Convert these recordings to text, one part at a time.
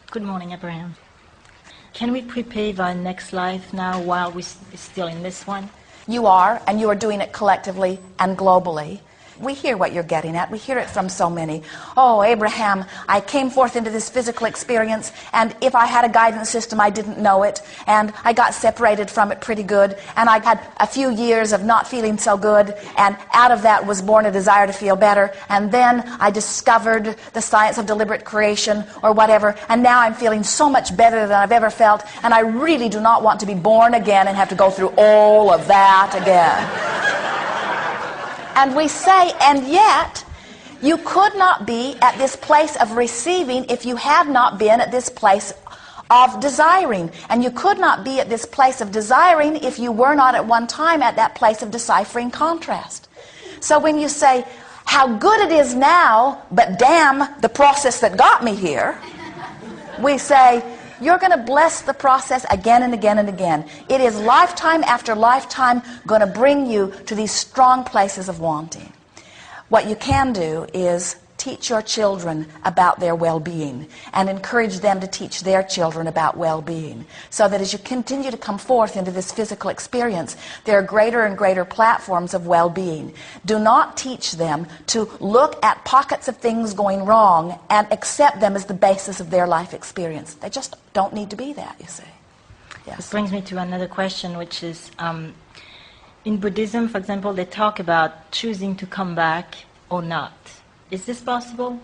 Good morning, Abraham. Can we prepare our next life now while we're still in this one? You are, and you are doing it collectively and globally. We hear what you're getting at. We hear it from so many. Oh, Abraham, I came forth into this physical experience, and if I had a guidance system, I didn't know it, and I got separated from it pretty good, and I had a few years of not feeling so good, and out of that was born a desire to feel better, and then I discovered the science of deliberate creation or whatever, and now I'm feeling so much better than I've ever felt, and I really do not want to be born again and have to go through all of that again. And we say, and yet, you could not be at this place of receiving if you had not been at this place of desiring. And you could not be at this place of desiring if you were not at one time at that place of deciphering contrast. So when you say, how good it is now, but damn the process that got me here, we say, you're going to bless the process again and again and again. It is lifetime after lifetime going to bring you to these strong places of wanting. What you can do is teach your children about their well-being and encourage them to teach their children about well-being, so that as you continue to come forth into this physical experience, there are greater and greater platforms of well-being. Do not teach them to look at pockets of things going wrong and accept them as the basis of their life experience. They just don't need to be that, you see. Yes. This brings me to another question, which is, in Buddhism, for example, they talk about choosing to come back or not. Is this possible?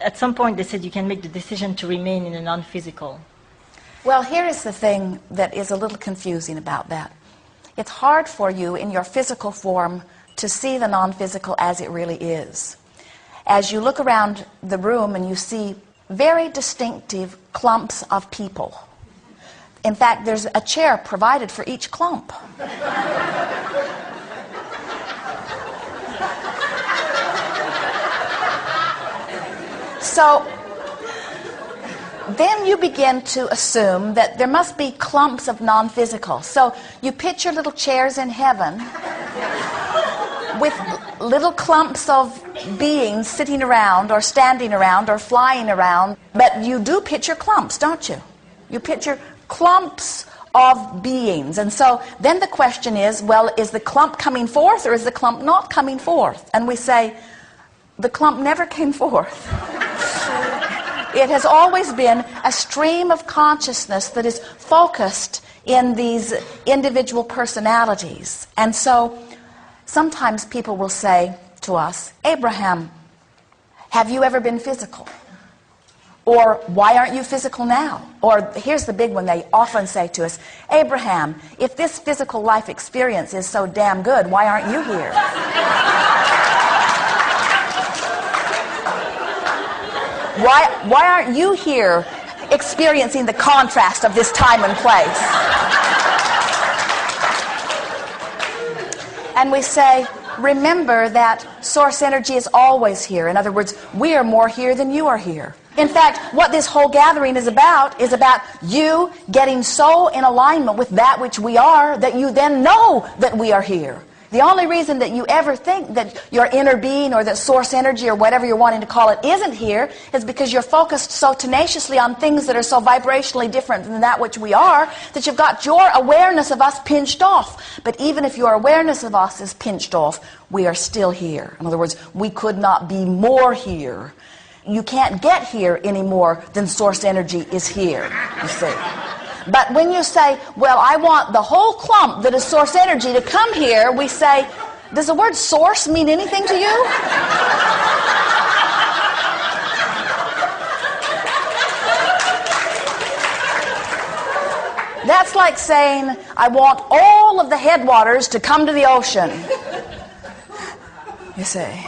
At some point they said you can make the decision to remain in a non-physical. Well, here is the thing that is a little confusing about that. It's hard for you in your physical form to see the non-physical as it really is. As you look around the room and you see very distinctive clumps of people. In fact, there's a chair provided for each clump. So then you begin to assume that there must be clumps of non-physical. So you picture little chairs in heaven with little clumps of beings sitting around or standing around or flying around. But you do picture clumps, don't you? You picture clumps of beings. And so then the question is, well, is the clump coming forth or is the clump not coming forth? And we say, the clump never came forth. It has always been a stream of consciousness that is focused in these individual personalities. And so sometimes people will say to us, Abraham, have you ever been physical? Or why aren't you physical now? Or here's the big one they often say to us, Abraham, if this physical life experience is so damn good, why aren't you here? Why aren't you here experiencing the contrast of this time and place? And we say, remember that source energy is always here. In other words, we are more here than you are here. In fact, what this whole gathering is about you getting so in alignment with that which we are that you then know that we are here. The only reason that you ever think that your inner being or that source energy or whatever you're wanting to call it isn't here is because you're focused so tenaciously on things that are so vibrationally different than that which we are that you've got your awareness of us pinched off. But even if your awareness of us is pinched off, we are still here. In other words, we could not be more here. You can't get here any more than source energy is here, you see. But when you say, well, I want the whole clump that is source energy to come here, we say, does the word source mean anything to you? That's like saying, I want all of the headwaters to come to the ocean. You see.